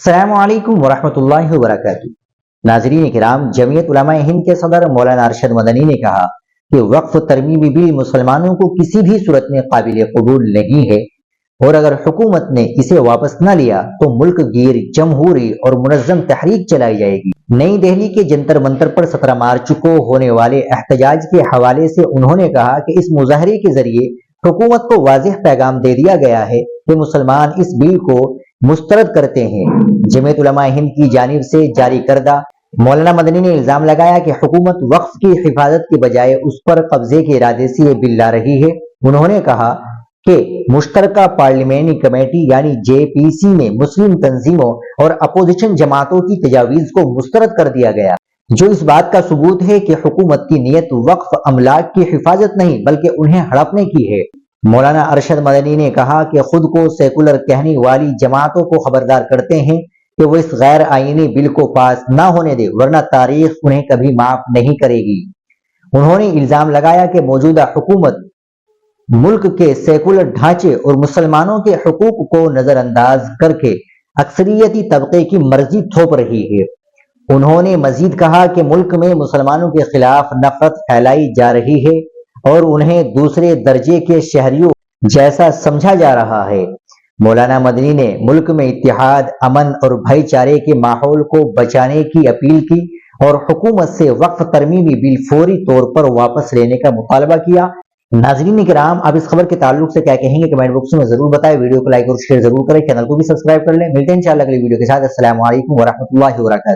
السلام علیکم ورحمۃ اللہ وبرکاتہ۔ ناظرین کرام، جمعیت علماء ہند کے صدر مولانا ارشد مدنی نے کہا کہ وقف ترمیمی بل مسلمانوں کو کسی بھی صورت میں قابل قبول نہیں ہے، اور اگر حکومت نے اسے واپس نہ لیا تو ملک گیر جمہوری اور منظم تحریک چلائی جائے گی۔ نئی دہلی کے جنتر منتر پر 17 مارچ کو ہونے والے احتجاج کے حوالے سے انہوں نے کہا کہ اس مظاہرے کے ذریعے حکومت کو واضح پیغام دے دیا گیا ہے کہ مسلمان اس بل کو مسترد کرتے ہیں۔ جمعیت علماء ہند کی جانب سے جاری کردہ مولانا مدنی نے الزام لگایا کہ حکومت وقف کی حفاظت کے بجائے اس پر قبضے کے ارادے سے یہ بل لا رہی ہے۔ انہوں نے کہا کہ مشترکہ پارلیمانی کمیٹی یعنی JPC میں مسلم تنظیموں اور اپوزیشن جماعتوں کی تجاویز کو مسترد کر دیا گیا، جو اس بات کا ثبوت ہے کہ حکومت کی نیت وقف املاک کی حفاظت نہیں بلکہ انہیں ہڑپنے کی ہے۔ مولانا ارشد مدنی نے کہا کہ خود کو سیکولر کہنے والی جماعتوں کو خبردار کرتے ہیں کہ وہ اس غیر آئینی بل کو پاس نہ ہونے دے، ورنہ تاریخ انہیں کبھی معاف نہیں کرے گی۔ انہوں نے الزام لگایا کہ موجودہ حکومت ملک کے سیکولر ڈھانچے اور مسلمانوں کے حقوق کو نظر انداز کر کے اکثریتی طبقے کی مرضی تھوپ رہی ہے۔ انہوں نے مزید کہا کہ ملک میں مسلمانوں کے خلاف نفرت پھیلائی جا رہی ہے اور انہیں دوسرے درجے کے شہریوں جیسا سمجھا جا رہا ہے۔ مولانا مدنی نے ملک میں اتحاد، امن اور بھائی چارے کے ماحول کو بچانے کی اپیل کی اور حکومت سے وقف ترمیمی بل فوری طور پر واپس لینے کا مطالبہ کیا۔ ناظرین کرام، آپ اس خبر کے تعلق سے کیا کہیں گے کمنٹ باکس میں ضرور بتائیں۔ ویڈیو کو لائک اور شیئر ضرور کریں، چینل کو بھی سبسکرائب کر لیں۔ ملتے ہیں انشاءاللہ اگلی ویڈیو کے ساتھ۔ السلام علیکم ورحمۃ اللہ وبرکاتہ۔